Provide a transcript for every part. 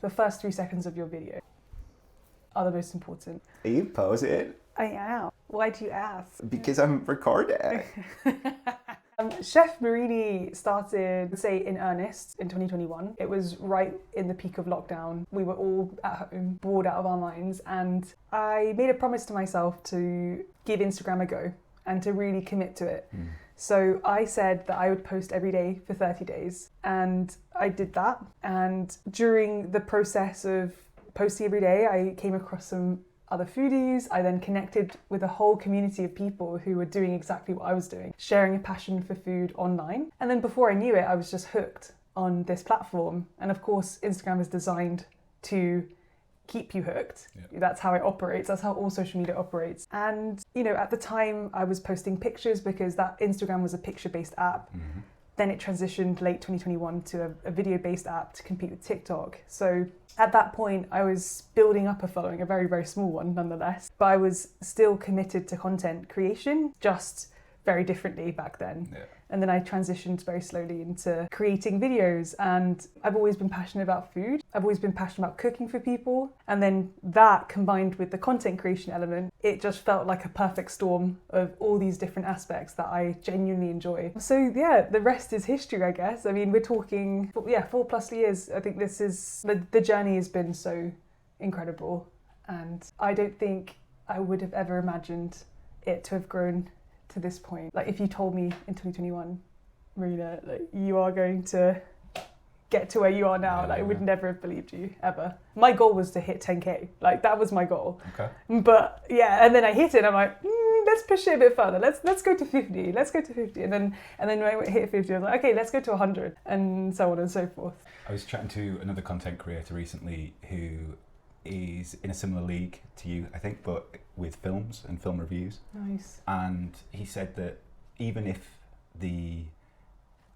The first 3 seconds of your video are the most important. Are you posing? I am. Why do you ask? Because I'm recording. Chef Marinie started, say, in earnest in 2021. It was right in the peak of lockdown. We were all at home, bored out of our minds, and I made a promise to myself to give Instagram a go and to really commit to it. So I said that I would post every day for 30 days, and I did that. And during the process of posting every day, I came across some other foodies. I then connected with a whole community of people who were doing exactly what I was doing, sharing a passion for food online. And then before I knew it, I was just hooked on this platform. And of course, Instagram is designed to keep you hooked. Yeah. That's how it operates. That's how all social media operates. And, you know, at the time I was posting pictures because that Instagram was a picture-based app. Mm-hmm. Then it transitioned late 2021 to a video-based app to compete with TikTok. So at that point, I was building up a following, a very, very small one nonetheless. But I was still committed to content creation, just very differently back then. Yeah. And then I transitioned very slowly into creating videos. And I've always been passionate about food. I've always been passionate about cooking for people. And then that combined with the content creation element, it just felt like a perfect storm of all these different aspects that I genuinely enjoy. So yeah, the rest is history, I guess. I mean, we're talking, 4+ years. I think this is, the journey has been so incredible. And I don't think I would have ever imagined it to have grown to this point. Like if you told me in 2021, Marina, like you are going to get to where you are now, I would never have believed you ever. My goal was to hit 10K. Like that was my goal. Okay. But yeah, and then I hit it and I'm like, let's push it a bit further. Let's go to 50. Let's go to 50. And then when I hit 50, I was like, okay, let's go to 100 and so on and so forth. I was chatting to another content creator recently who is in a similar league to you, I think, but with films and film reviews. Nice. And he said that even if the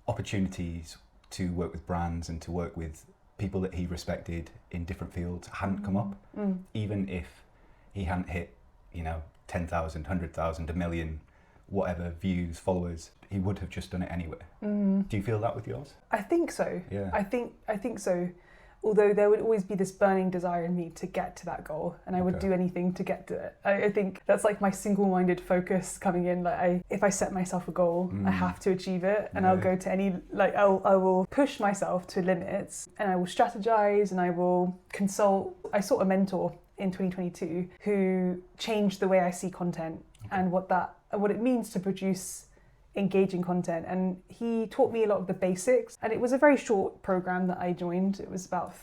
opportunities to work with brands and to work with people that he respected in different fields hadn't come up, even if he hadn't hit, 10,000, 100,000, 1 million, whatever views, followers, he would have just done it anyway. Do you feel that with yours? I think so. Yeah. I think so. Although there would always be this burning desire in me to get to that goal, and I would do anything to get to it. I think that's like my single-minded focus coming in. Like if I set myself a goal, I have to achieve it, and I'll go to any, I will push myself to limits, and I will strategize, and I will consult. I sought a mentor in 2022 who changed the way I see content and what it means to produce engaging content, and he taught me a lot of the basics, and it was a very short program that I joined. It was about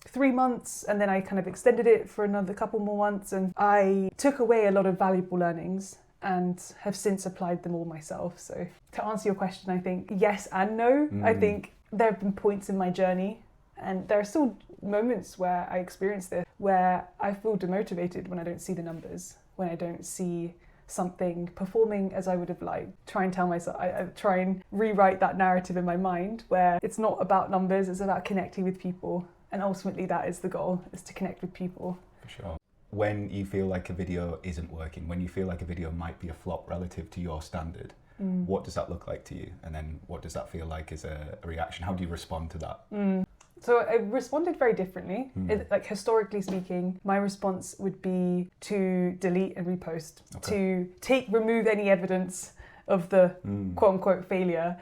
3 months, and then I kind of extended it for another couple more months, and I took away a lot of valuable learnings and have since applied them all myself. So to answer your question, I think yes and no. I think there have been points in my journey, and there are still moments where I experience this, where I feel demotivated when I don't see the numbers, when I don't see something performing as I would have liked. Try and tell myself, I try and rewrite that narrative in my mind where it's not about numbers, it's about connecting with people. And ultimately that is the goal, is to connect with people. For sure. When you feel like a video isn't working, when you feel like a video might be a flop relative to your standard, what does that look like to you? And then what does that feel like as a reaction? How do you respond to that? So I responded very differently. Like historically speaking, my response would be to delete and repost, to remove any evidence of the quote unquote failure,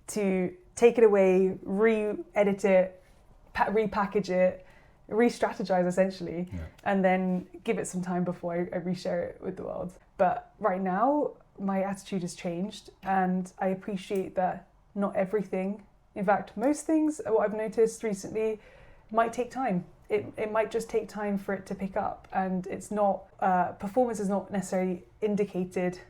to take it away, re-edit it, repackage it, re-strategize essentially, and then give it some time before I reshare it with the world. But right now, my attitude has changed, and I appreciate that not everything, in fact, most things, what I've noticed recently, might take time. It might just take time for it to pick up, and it's not, performance is not necessarily indicated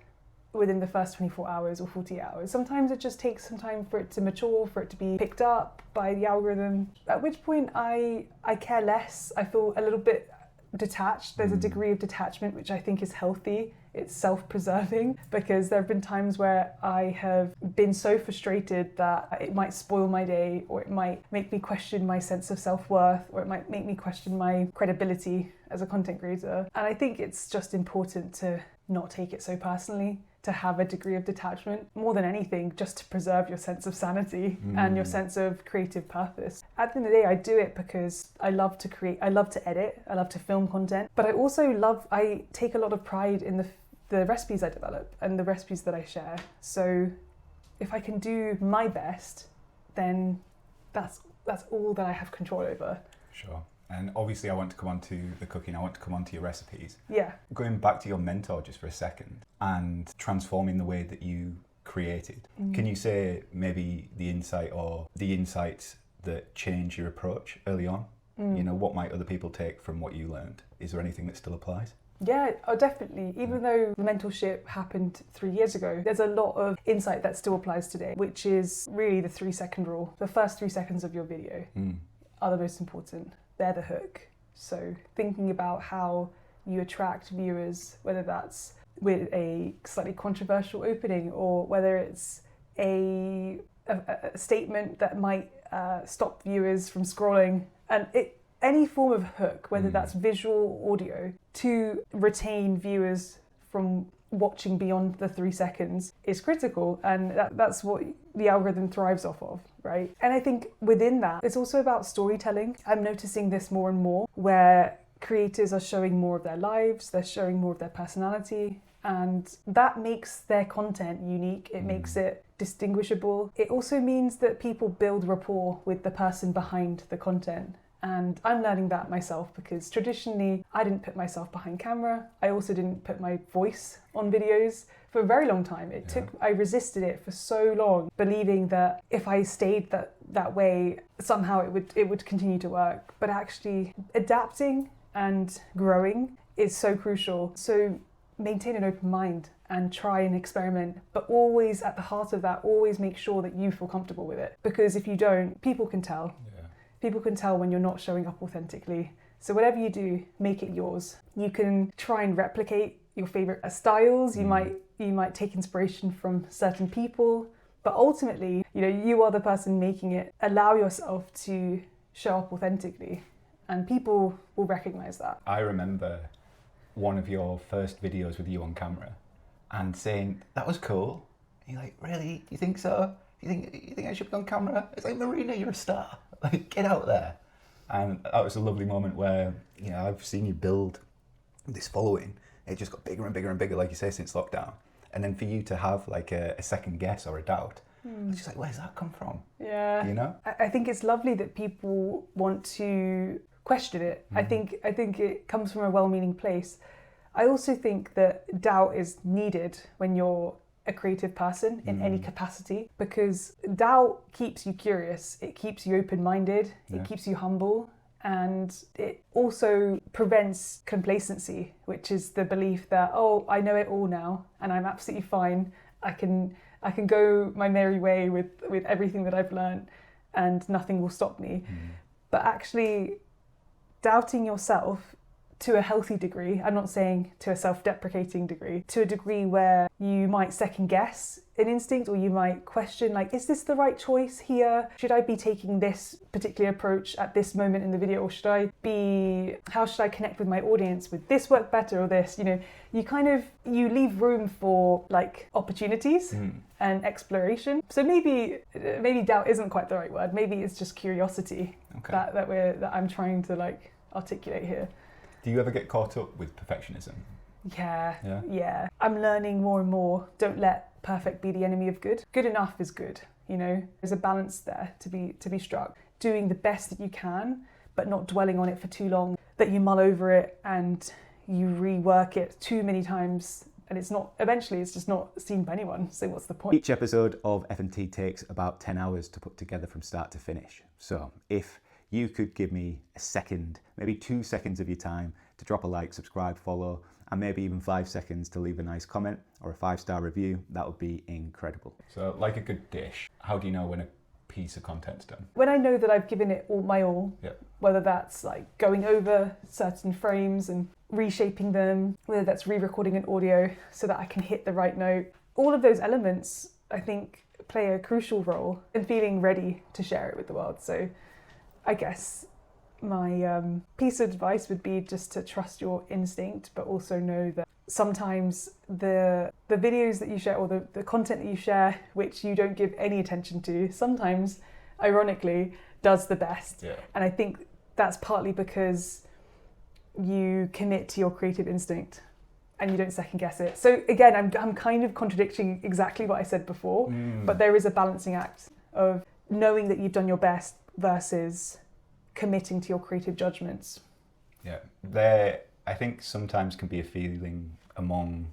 within the first 24 hours or 48 hours. Sometimes it just takes some time for it to mature, for it to be picked up by the algorithm, at which point I care less. I feel a little bit detached. There's a degree of detachment which I think is healthy. It's self-preserving, because there have been times where I have been so frustrated that it might spoil my day, or it might make me question my sense of self-worth, or it might make me question my credibility as a content creator. And I think it's just important to not take it so personally. to have a degree of detachment, more than anything, just to preserve your sense of sanity and your sense of creative purpose. At the end of the day, I do it because I love to create, I love to edit, I love to film content, but I also I take a lot of pride in the recipes I develop and the recipes that I share. So if I can do my best, then that's all that I have control over. Sure. And obviously I want to come on to the cooking, I want to come on to your recipes. Yeah. Going back to your mentor just for a second and transforming the way that you created, can you say maybe the insight or the insights that change your approach early on? You know, what might other people take from what you learned? Is there anything that still applies? Yeah, oh, definitely. Even though the mentorship happened 3 years ago, there's a lot of insight that still applies today, which is really the 3-second rule. The first 3 seconds of your video are the most important. They're the hook. So thinking about how you attract viewers, whether that's with a slightly controversial opening or whether it's a statement that might stop viewers from scrolling, and any form of hook, whether that's visual, audio, to retain viewers from watching beyond the 3 seconds is critical, and that's what the algorithm thrives off of, right? And I think within that, it's also about storytelling. I'm noticing this more and more, where creators are showing more of their lives, they're showing more of their personality, and that makes their content unique. It makes it distinguishable. It also means that people build rapport with the person behind the content. And I'm learning that myself, because traditionally I didn't put myself behind camera. I also didn't put my voice on videos for a very long time. I resisted it for so long, believing that if I stayed that way, somehow it would continue to work. But actually adapting and growing is so crucial. So maintain an open mind and try and experiment, but always at the heart of that, always make sure that you feel comfortable with it. Because if you don't, people can tell. People can tell when you're not showing up authentically. So whatever you do, make it yours. You can try and replicate your favorite styles. You might take inspiration from certain people, but ultimately, you know, you are the person making it. Allow yourself to show up authentically, and people will recognize that. I remember one of your first videos with you on camera and saying, that was cool. And you're like, really? You think so? You think I should be on camera? It's like, Marina, you're a star. Like, get out there. And that was a lovely moment where, you know, I've seen you build this following. It just got bigger and bigger and bigger, like you say, since lockdown. And then for you to have like a second guess or a doubt, it's just like, where's that come from? Yeah. You know? I think it's lovely that people want to question it. I think it comes from a well-meaning place. I also think that doubt is needed when you're a creative person in any capacity, because doubt keeps you curious, it keeps you open-minded, it keeps you humble, and it also prevents complacency, which is the belief that, oh, I know it all now and I'm absolutely fine, I can go my merry way with everything that I've learned and nothing will stop me. But actually doubting yourself to a healthy degree, I'm not saying to a self-deprecating degree, to a degree where you might second guess an instinct, or you might question, like, is this the right choice here? Should I be taking this particular approach at this moment in the video, or how should I connect with my audience? Would this work better or this? You know, you leave room for like opportunities and exploration. So maybe doubt isn't quite the right word. Maybe it's just curiosity that I'm trying to like articulate here. Do you ever get caught up with perfectionism? Yeah. I'm learning more and more. Don't let perfect be the enemy of good. Good enough is good, you know. There's a balance there to be struck. Doing the best that you can, but not dwelling on it for too long, that you mull over it and you rework it too many times, and eventually it's just not seen by anyone. So what's the point? Each episode of F&T takes about 10 hours to put together from start to finish. So if you could give me a second, maybe 2 seconds of your time to drop a like, subscribe, follow, and maybe even 5 seconds to leave a nice comment or a 5-star review, that would be incredible. So like a good dish, how do you know when a piece of content's done? When I know that I've given it all my all, whether that's like going over certain frames and reshaping them, whether that's re-recording an audio so that I can hit the right note, all of those elements, I think, play a crucial role in feeling ready to share it with the world. So I guess my piece of advice would be just to trust your instinct, but also know that sometimes the videos that you share, or the content that you share, which you don't give any attention to, sometimes, ironically, does the best. Yeah. And I think that's partly because you commit to your creative instinct and you don't second guess it. So again, I'm kind of contradicting exactly what I said before, but there is a balancing act of knowing that you've done your best versus committing to your creative judgments. Yeah, there I think sometimes can be a feeling among,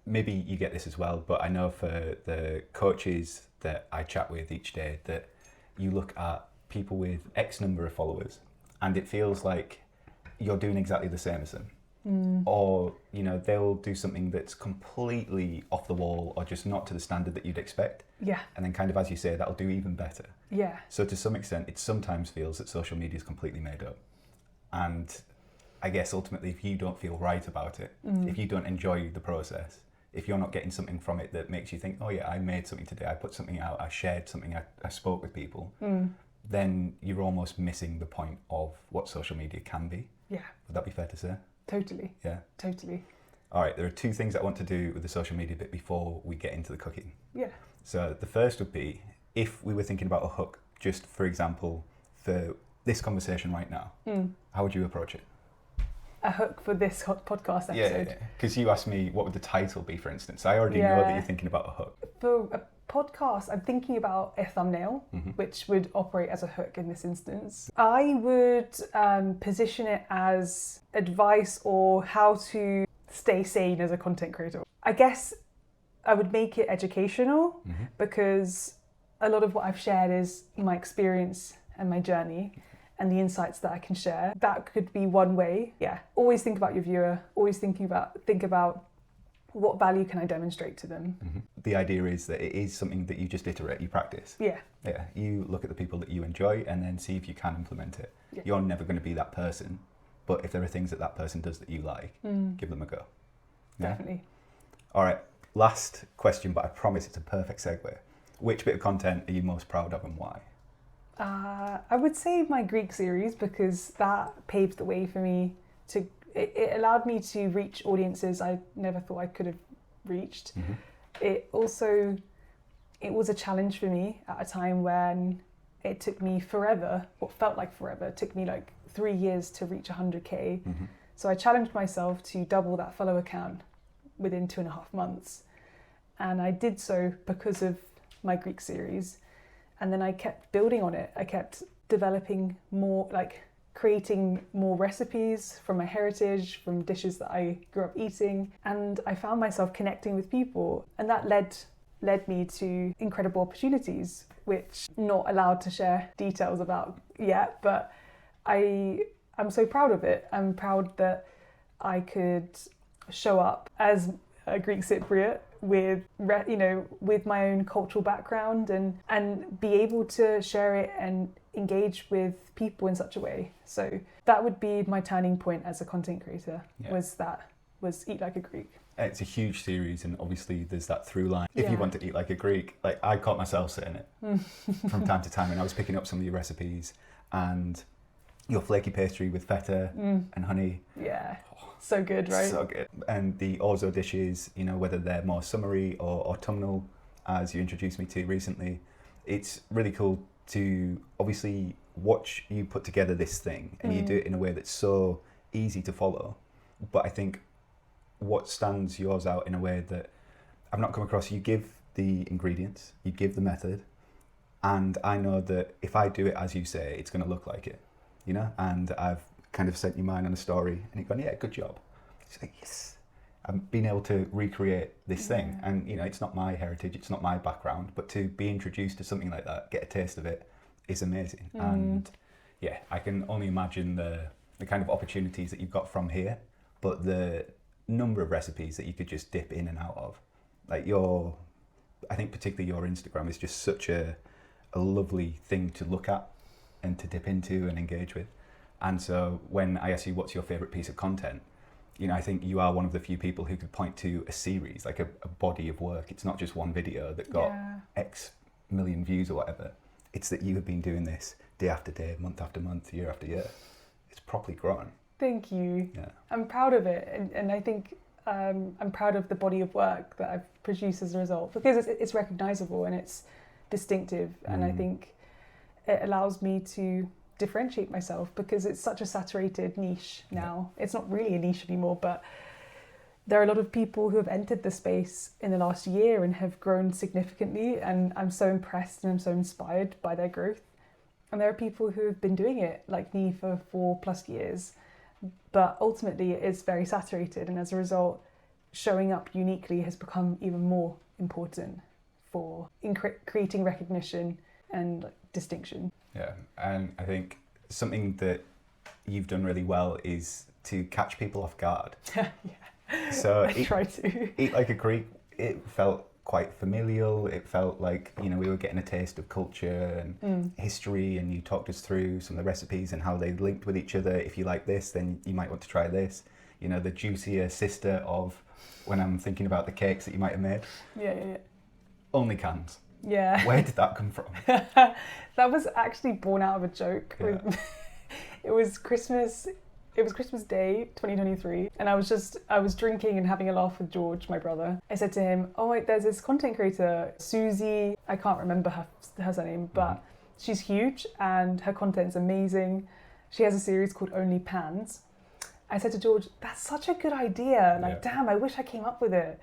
maybe you get this as well, but I know for the coaches that I chat with each day, that you look at people with X number of followers and it feels like you're doing exactly the same as them. Or, you know, they'll do something that's completely off the wall or just not to the standard that you'd expect. Yeah. And then kind of, as you say, that'll do even better. Yeah. So to some extent, it sometimes feels that social media is completely made up. And I guess ultimately, if you don't feel right about it, if you don't enjoy the process, if you're not getting something from it that makes you think, oh yeah, I made something today, I put something out, I shared something, I spoke with people, then you're almost missing the point of what social media can be. Yeah. Would that be fair to say? Totally. Yeah. Totally. All right, there are two things I want to do with the social media bit before we get into the cooking. Yeah. So the first would be, if we were thinking about a hook, just for example, for this conversation right now, how would you approach it? A hook for this podcast episode. Yeah, because you asked me what would the title be, for instance. I already know that you're thinking about a hook. For a podcast, I'm thinking about a thumbnail, which would operate as a hook in this instance. I would position it as advice or how to stay sane as a content creator. I guess I would make it educational because a lot of what I've shared is my experience and my journey and the insights that I can share. That could be one way. Yeah. Always think about your viewer. Always think about what value can I demonstrate to them. The idea is that it is something that you just iterate, you practice. Yeah. Yeah. You look at the people that you enjoy and then see if you can implement it. Yeah. You're never going to be that person, but if there are things that that person does that you like, give them a go. Yeah? Definitely. All right. Last question, but I promise it's a perfect segue. Which bit of content are you most proud of and why? I would say my Greek series, because that paved the way for me to. It allowed me to reach audiences I never thought I could have reached. It was a challenge for me at a time when it took me forever, what felt like forever. It took me like 3 years to reach 100k. So I challenged myself to double that follower count within 2.5 months. And I did so because of my Greek series. And then I kept building on it. I kept developing more, like creating more recipes from my heritage, from dishes that I grew up eating. And I found myself connecting with people. And that led me to incredible opportunities, which I'm not allowed to share details about yet, but I'm so proud of it. I'm proud that I could show up as a Greek Cypriot with my own cultural background and be able to share it and engage with people in such a way. So that would be my turning point as a content creator. Was Eat Like a Greek. It's a huge series, and obviously there's that through line. If you want to eat like a Greek, like I caught myself saying it from time to time, and I was picking up some of your recipes and your flaky pastry with feta and honey. Yeah, so good, right? So good. And the orzo dishes, you know, whether they're more summery or autumnal, as you introduced me to recently, it's really cool to obviously watch you put together this thing, and you do it in a way that's so easy to follow. But I think what stands yours out in a way that I've not come across, you give the ingredients, you give the method, and I know that if I do it as you say, it's going to look like it, you know? And I've kind of sent you mine on a story, and you've gone, yeah, good job. It's like, yes, I've been able to recreate this thing. And, you know, it's not my heritage, it's not my background, but to be introduced to something like that, get a taste of it, is amazing. And yeah, I can only imagine the kind of opportunities that you've got from here, but the number of recipes that you could just dip in and out of. Like I think particularly your Instagram is just such a lovely thing to look at and to dip into and engage with. And so when I ask you what's your favorite piece of content, you know, I think you are one of the few people who could point to a series, like a body of work. It's not just one video that got X million views or whatever. It's that you have been doing this day after day, month after month, year after year. It's properly grown. Thank you. Yeah. I'm proud of it. And I think I'm proud of the body of work that I've produced as a result, because it's recognizable and it's distinctive, and I think it allows me to differentiate myself, because it's such a saturated niche now. It's not really a niche anymore, but there are a lot of people who have entered the space in the last year and have grown significantly, and I'm so impressed and I'm so inspired by their growth. And there are people who have been doing it like me for 4+ years, but ultimately it is very saturated, and as a result, showing up uniquely has become even more important for creating recognition and distinction. Yeah, and I think something that you've done really well is to catch people off guard. Yeah. So I try to. Eat Like a Greek, it felt quite familial. It felt like, you know, we were getting a taste of culture and history, and you talked us through some of the recipes and how they linked with each other. If you like this, then you might want to try this. You know, the juicier sister of when I'm thinking about the cakes that you might have made. Yeah. OnlyCans. Yeah. Where did that come from? That was actually born out of a joke. Yeah. It was Christmas Day 2023, and I was drinking and having a laugh with George, my brother. I said to him, oh wait, there's this content creator, Susie, I can't remember her surname, but she's huge and her content's amazing. She has a series called OnlyCans. I said to George, that's such a good idea. Like, damn, I wish I came up with it.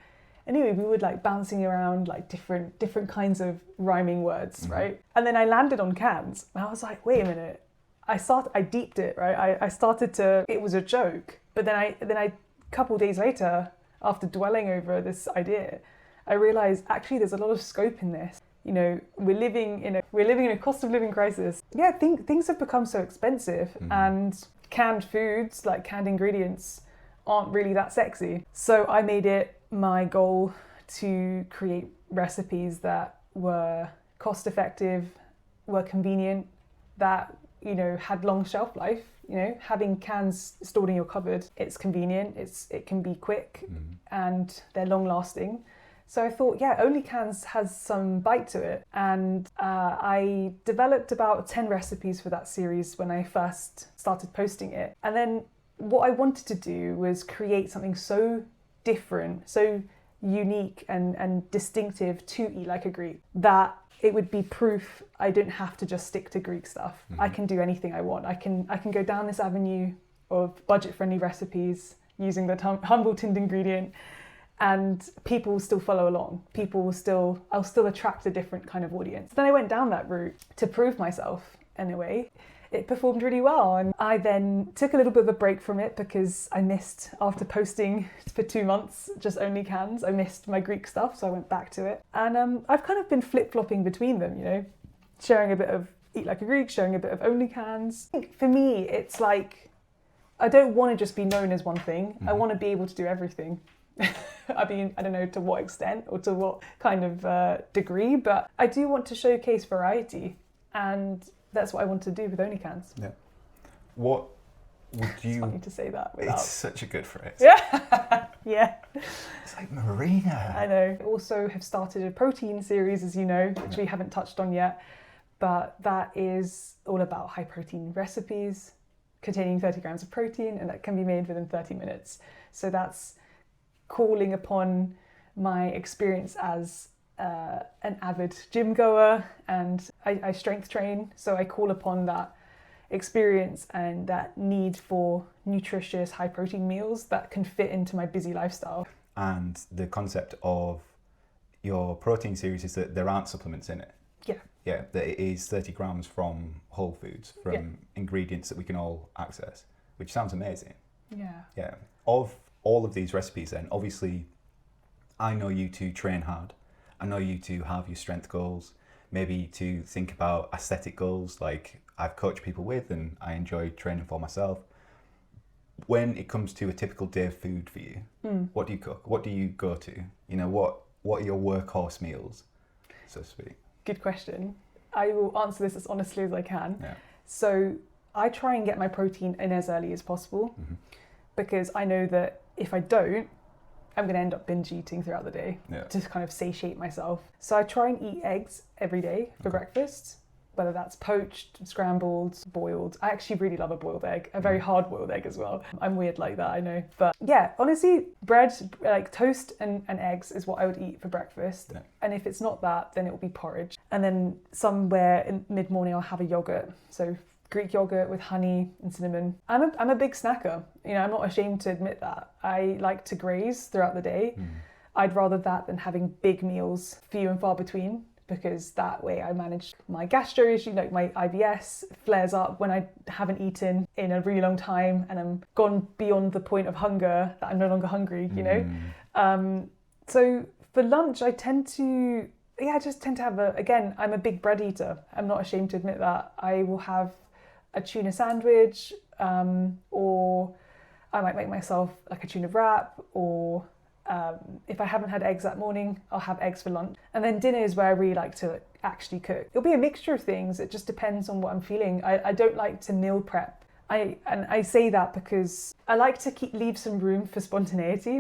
Anyway, we were like bouncing around like different kinds of rhyming words, right? And then I landed on cans, and I was like, wait a minute. I deeped it, right? I started to, it was a joke. But then I couple days later, after dwelling over this idea, I realized actually there's a lot of scope in this. You know, we're living in a cost of living crisis. Yeah, things have become so expensive, and canned foods, like canned ingredients, aren't really that sexy. So I made it my goal to create recipes that were cost effective, were convenient, that, you know, had long shelf life. You know, having cans stored in your cupboard, it's convenient, it can be quick, and they're long lasting. So I thought, yeah, OnlyCans has some bite to it. And I developed about 10 recipes for that series when I first started posting it. And then what I wanted to do was create something so different, so unique and distinctive to Eat Like a Greek, that it would be proof I don't have to just stick to Greek stuff. I can do anything I want. I can go down this avenue of budget-friendly recipes using the humble tinned ingredient, and people will still follow along. I'll still attract a different kind of audience. Then I went down that route to prove myself in a way. It performed really well, and I then took a little bit of a break from it because I missed, after posting for 2 months just OnlyCans, I missed my Greek stuff, so I went back to it. And I've kind of been flip-flopping between them, you know, sharing a bit of Eat Like a Greek, sharing a bit of OnlyCans. I think for me, it's like, I don't want to just be known as one thing. I want to be able to do everything. I mean, I don't know to what extent or to what kind of degree, but I do want to showcase variety, and that's what I want to do with OnlyCans. Yeah. What would you... It's funny to say that without... It's such a good phrase. Yeah. Yeah. It's like Marina. I know. I also have started a protein series, as you know, which we haven't touched on yet, but that is all about high protein recipes containing 30 grams of protein, and that can be made within 30 minutes. So that's calling upon my experience as an avid gym goer, and I strength train, so I call upon that experience and that need for nutritious high protein meals that can fit into my busy lifestyle. And the concept of your protein series is that there aren't supplements in it. Yeah, that it is 30 grams from whole foods, from ingredients that we can all access, which sounds amazing. Yeah. Of all of these recipes then, obviously I know you to train hard. I know you to have your strength goals, maybe to think about aesthetic goals like I've coached people with and I enjoy training for myself. When it comes to a typical day of food for you, what do you cook? What do you go to? You know, what are your workhorse meals, so to speak? Good question. I will answer this as honestly as I can. Yeah. So I try and get my protein in as early as possible, because I know that if I don't, I'm going to end up binge eating throughout the day to kind of satiate myself. So I try and eat eggs every day for breakfast. whether that's poached, scrambled, boiled. I actually really love a boiled egg, a very hard boiled egg as well. I'm weird like that, I know. But yeah, honestly, bread, like toast and eggs is what I would eat for breakfast. Yeah. And if it's not that, then it will be porridge. And then somewhere in mid-morning, I'll have a yogurt. So Greek yogurt with honey and cinnamon. I'm a big snacker. You know, I'm not ashamed to admit that. I like to graze throughout the day. I'd rather that than having big meals, few and far between, because that way I manage my gastro issue, like my IBS flares up when I haven't eaten in a really long time and I'm gone beyond the point of hunger that I'm no longer hungry, you know? So for lunch, I tend to have again, I'm a big bread eater. I'm not ashamed to admit that. I will have a tuna sandwich, or I might make myself like a tuna wrap, or if I haven't had eggs that morning, I'll have eggs for lunch. And then dinner is where I really like to actually cook. It'll be a mixture of things. It just depends on what I'm feeling. I don't like to meal prep. I say that because I like to leave some room for spontaneity.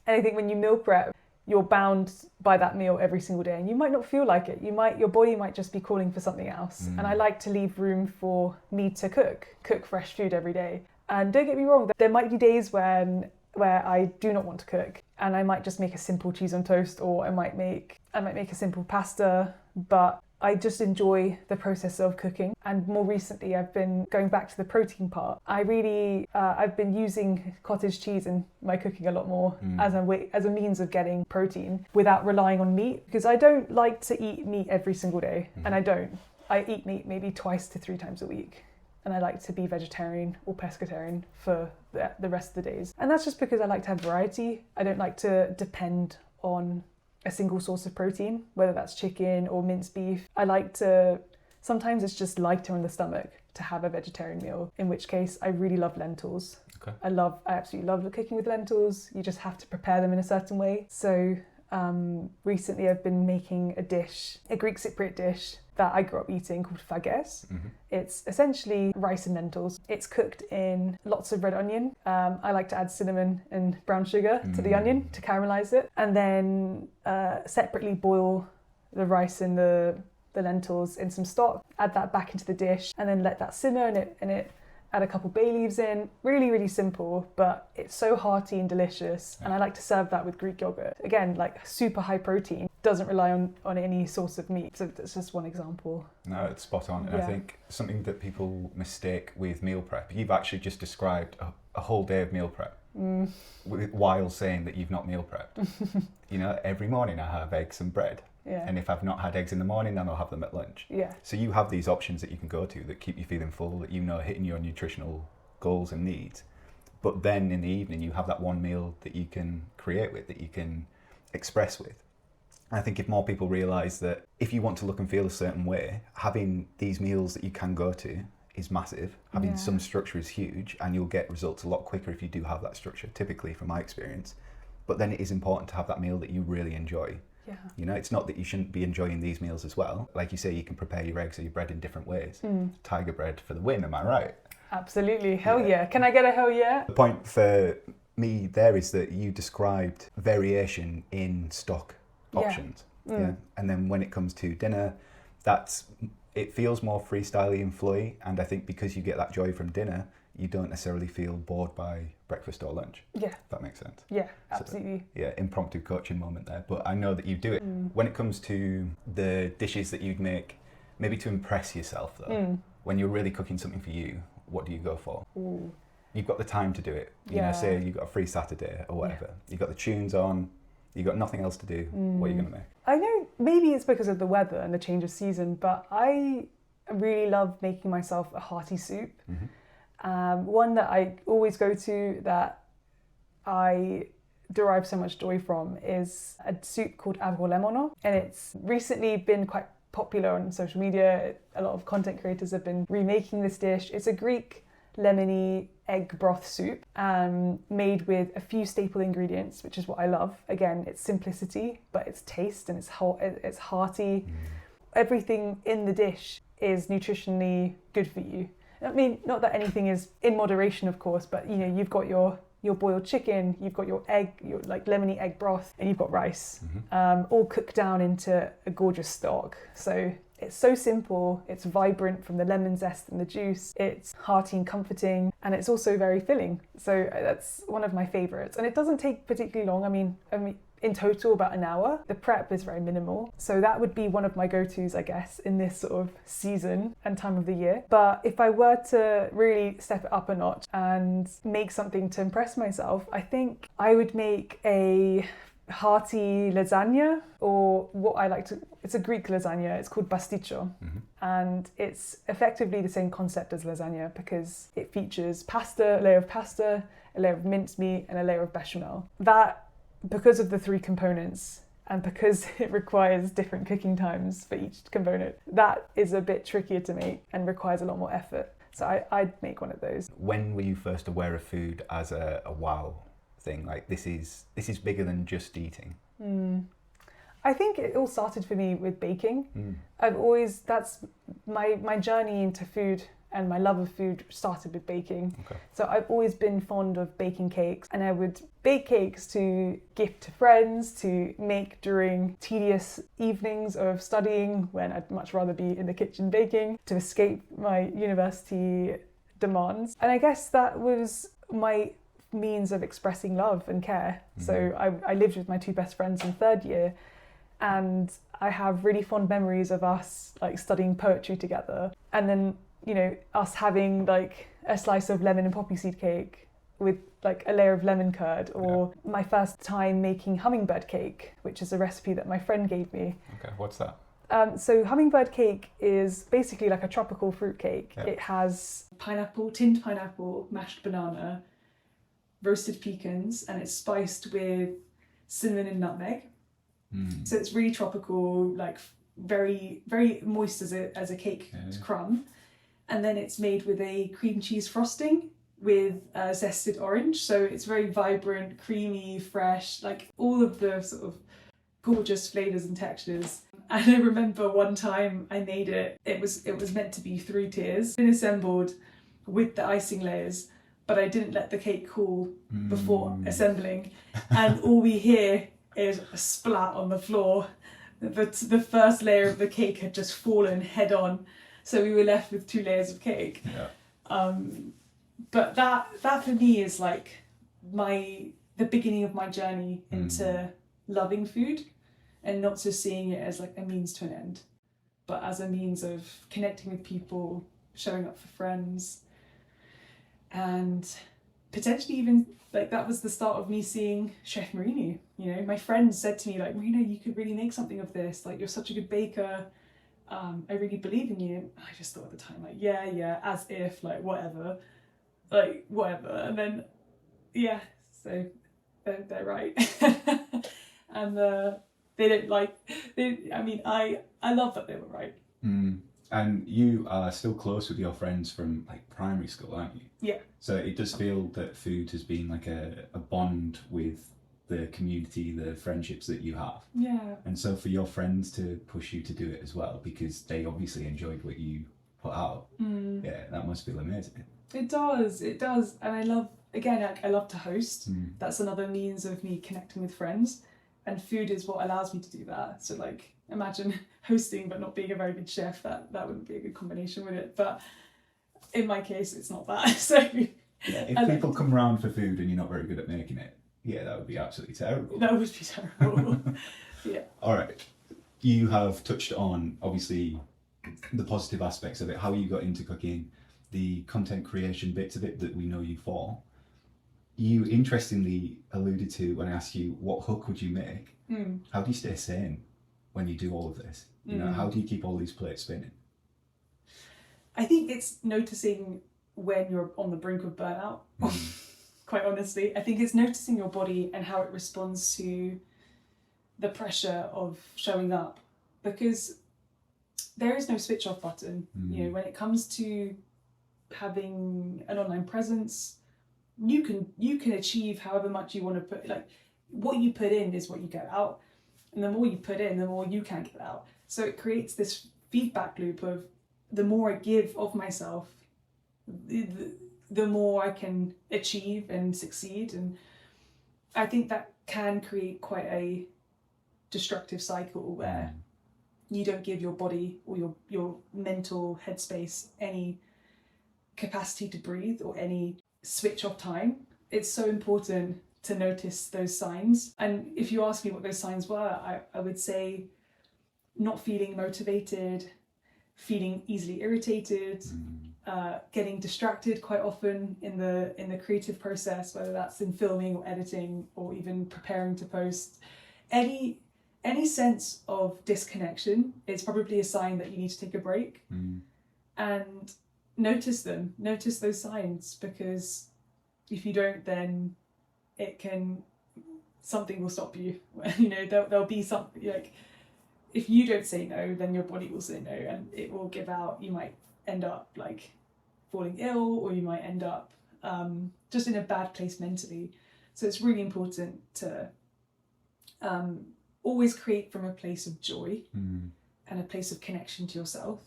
And I think when you meal prep, you're bound by that meal every single day, and you might not feel like it. Your body might just be calling for something else. And I like to leave room for me to cook fresh food every day. And don't get me wrong, there might be days where I do not want to cook, and I might just make a simple cheese on toast, or I might make a simple pasta, but I just enjoy the process of cooking. And more recently, I've been going back to the protein part. I've been using cottage cheese in my cooking a lot more as a means of getting protein without relying on meat, because I don't like to eat meat every single day, and I eat meat maybe 2 to 3 times a week. And I like to be vegetarian or pescatarian for the rest of the days. And that's just because I like to have variety. I don't like to depend on a single source of protein, whether that's chicken or minced beef. Sometimes it's just lighter on the stomach to have a vegetarian meal, in which case I really love lentils. Okay. I absolutely love cooking with lentils. You just have to prepare them in a certain way. So recently I've been making a Greek Cypriot dish that I grew up eating called fages. It's essentially rice and lentils. It's cooked in lots of red onion. I like to add cinnamon and brown sugar to the onion to caramelize it, and then separately boil the rice and the lentils in some stock, add that back into the dish, and then let that simmer in it. Add a couple bay leaves in. Really, really simple, but it's so hearty and delicious. And I like to serve that with Greek yogurt. Again, like super high protein, doesn't rely on any source of meat. So that's just one example. No, it's spot on. And I think something that people mistake with meal prep, you've actually just described a whole day of meal prep while saying that you've not meal prepped. You know, every morning I have eggs and bread. Yeah. And if I've not had eggs in the morning, then I'll have them at lunch. Yeah. So you have these options that you can go to that keep you feeling full, that you know are hitting your nutritional goals and needs. But then in the evening, you have that one meal that you can create with, that you can express with. And I think if more people realise that if you want to look and feel a certain way, having these meals that you can go to is massive. Having some structure is huge, and you'll get results a lot quicker if you do have that structure, typically from my experience. But then it is important to have that meal that you really enjoy. Yeah. You know, it's not that you shouldn't be enjoying these meals as well. Like you say, you can prepare your eggs or your bread in different ways. Tiger bread for the win, am I right? Absolutely. Hell yeah. Can I get a hell yeah? The point for me there is that you described variation in stock options. Yeah. And then when it comes to dinner, it feels more freestyly and flowy. And I think because you get that joy from dinner, you don't necessarily feel bored by breakfast or lunch. Yeah. If that makes sense. Yeah, absolutely. So, impromptu coaching moment there. But I know that you do it. When it comes to the dishes that you'd make, maybe to impress yourself though, when you're really cooking something for you, what do you go for? Ooh. You've got the time to do it. You know, say you've got a free Saturday or whatever. You've got the tunes on, you've got nothing else to do. What are you going to make? I know maybe it's because of the weather and the change of season, but I really love making myself a hearty soup. One that I always go to that I derive so much joy from is a soup called avrolemono, and it's recently been quite popular on social media. A lot of content creators have been remaking this dish. It's a Greek lemony egg broth soup made with a few staple ingredients, which is what I love. Again, it's simplicity, but it's taste and it's hearty. Everything in the dish is nutritionally good for you. I mean, not that anything is in moderation, of course, but you know, you've got your boiled chicken, you've got your egg, your like lemony egg broth, and you've got rice, all cooked down into a gorgeous stock. So It's so simple, it's vibrant from the lemon zest and the juice, it's hearty and comforting, and it's also very filling. So that's one of my favourites. And it doesn't take particularly long. I mean, in total about an hour. The prep is very minimal. So that would be one of my go-tos, I guess, in this sort of season and time of the year. But if I were to really step it up a notch and make something to impress myself, I think I would make a hearty lasagna, or what I like to, it's a Greek lasagna, it's called pasticcio. And it's effectively the same concept as lasagna because it features pasta, a layer of pasta, a layer of mincemeat, and a layer of bechamel. That, because of the three components and because it requires different cooking times for each component, that is a bit trickier to make and requires a lot more effort. So I'd make one of those. When were you first aware of food as a wow thing? Like this is bigger than just eating. I think it all started for me with baking. That's my journey into food, and my love of food started with baking. Okay. So I've always been fond of baking cakes, and I would bake cakes to gift to friends, to make during tedious evenings of studying when I'd much rather be in the kitchen baking, to escape my university demands. And I guess that was my means of expressing love and care. So I lived with my two best friends in third year, and I have really fond memories of us like studying poetry together, and then us having like a slice of lemon and poppy seed cake with like a layer of lemon curd, or my first time making hummingbird cake, which is a recipe that my friend gave me. Okay, what's that? So hummingbird cake is basically like a tropical fruit cake. It has tinned pineapple, mashed banana, roasted pecans, and it's spiced with cinnamon and nutmeg. So it's really tropical, like very, very moist as a cake crumb. And then it's made with a cream cheese frosting with zested orange. So it's very vibrant, creamy, fresh, like all of the sort of gorgeous flavours and textures. And I remember one time I made it, it was meant to be 3 tiers, been assembled with the icing layers, but I didn't let the cake cool before assembling. And all we hear is a splat on the floor. The first layer of the cake had just fallen head on. So we were left with 2 layers of cake. But that for me is like the beginning of my journey into loving food, and not just seeing it as like a means to an end, but as a means of connecting with people, showing up for friends, and potentially even like that was the start of me seeing Chef Marinie. My friend said to me like, Marina, you could really make something of this. Like, you're such a good baker. I really believe in you. I just thought at the time, like, yeah, as if, like, whatever. And then, so they're right. And they don't like, I love that they were right. And you are still close with your friends from like primary school, aren't you? Yeah. So it does feel that food has been like a bond with the community, the friendships that you have. Yeah. And so for your friends to push you to do it as well, because they obviously enjoyed what you put out, that must feel amazing. It does. And I love to host. That's another means of me connecting with friends. And food is what allows me to do that. So like, imagine hosting but not being a very good chef. That wouldn't be a good combination, would it? But in my case, it's not that. So if people come around for food and you're not very good at making it, that would be absolutely terrible. That would be terrible. All right. You have touched on, obviously, the positive aspects of it, how you got into cooking, the content creation bits of it that we know you for. You interestingly alluded to when I asked you what hook would you make. How do you stay sane when you do all of this? How do you keep all these plates spinning? I think it's noticing when you're on the brink of burnout. Quite honestly, I think it's noticing your body and how it responds to the pressure of showing up, because there is no switch off button. When it comes to having an online presence, you can achieve however much you want to put. Like, what you put in is what you get out, and the more you put in, the more you can get out. So it creates this feedback loop of the more I give of myself, the more I can achieve and succeed. And I think that can create quite a destructive cycle where you don't give your body or your mental headspace any capacity to breathe or any switch off time. It's so important to notice those signs. And if you ask me what those signs were, I would say not feeling motivated, feeling easily irritated, getting distracted quite often in the creative process, whether that's in filming or editing or even preparing to post. Any sense of disconnection is probably a sign that you need to take a break. And notice those signs, because if you don't, then something will stop you. You know, there'll be something, like, if you don't say no, then your body will say no, and it will give out. You might end up like falling ill, or you might end up just in a bad place mentally. So it's really important to always create from a place of joy and a place of connection to yourself.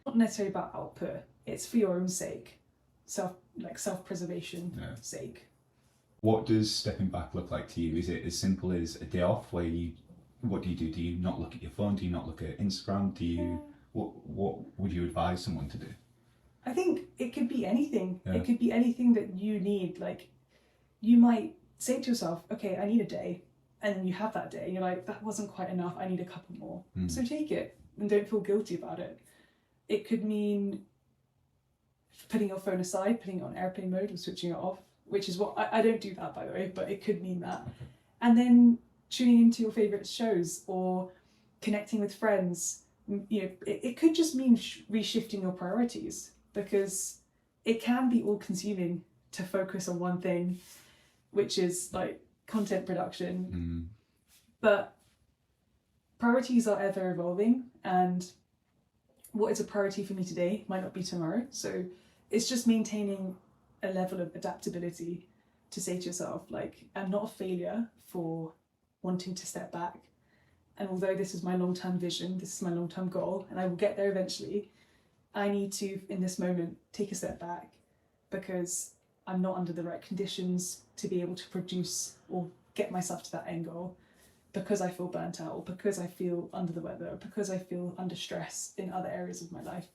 Not necessarily about output. It's for your own sake, self-preservation sake. What does stepping back look like to you? Is it as simple as a day off where what do you do? Do you not look at your phone? Do you not look at Instagram? Do you, what would you advise someone to do? I think it could be anything. It could be anything that you need. Like, you might say to yourself, okay, I need a day. And then you have that day and you're like, that wasn't quite enough, I need a couple more. So take it and don't feel guilty about it. It could mean putting your phone aside, putting it on airplane mode or switching it off, which is what, I don't do that, by the way, but it could mean that. And then tuning into your favourite shows or connecting with friends. You know, it could just mean reshifting your priorities, because it can be all consuming to focus on one thing, which is like content production. But priorities are ever evolving, and what is a priority for me today might not be tomorrow. So it's just maintaining a level of adaptability to say to yourself, like, I'm not a failure for wanting to step back. And although this is my long-term vision, this is my long-term goal, and I will get there eventually, I need to, in this moment, take a step back, because I'm not under the right conditions to be able to produce or get myself to that end goal, because I feel burnt out, or because I feel under the weather, or because I feel under stress in other areas of my life.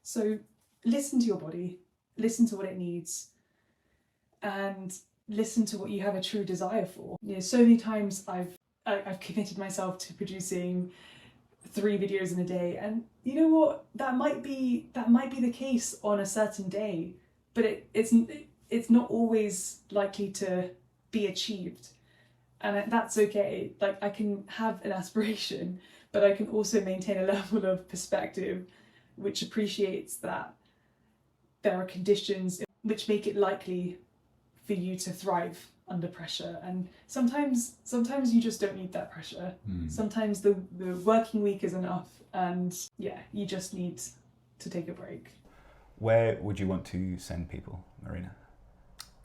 So listen to your body, listen to what it needs, and listen to what you have a true desire for. You know, so many times I've committed myself to producing 3 videos in a day, and you know what, that might be the case on a certain day, but it's not always likely to be achieved, and that's okay. Like, I can have an aspiration, but I can also maintain a level of perspective which appreciates that there are conditions which make it likely for you to thrive under pressure. And sometimes you just don't need that pressure. Sometimes the working week is enough, and you just need to take a break. Where would you want to send people, Marina?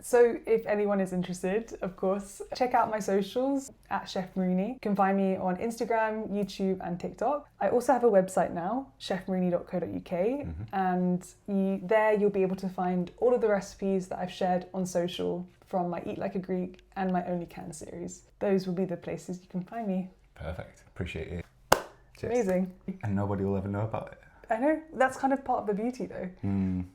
So if anyone is interested, of course, check out my socials at Chef Marinie. You can find me on Instagram, YouTube and TikTok. I also have a website now, chefmarinie.co.uk, and there you'll be able to find all of the recipes that I've shared on social from my Eat Like a Greek and my OnlyCans series. Those will be the places you can find me. Perfect, appreciate it. Cheers. Amazing. And nobody will ever know about it. I know, that's kind of part of the beauty though,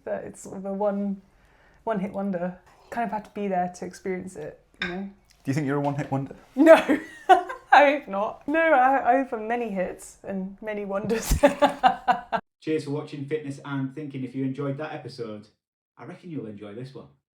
that it's sort of a one-hit wonder. Kind of have to be there to experience it, you know. Do you think you're a one-hit wonder? No, I hope not. No, I hope for many hits and many wonders. Cheers for watching Fitness and Thinking. If you enjoyed that episode, I reckon you'll enjoy this one.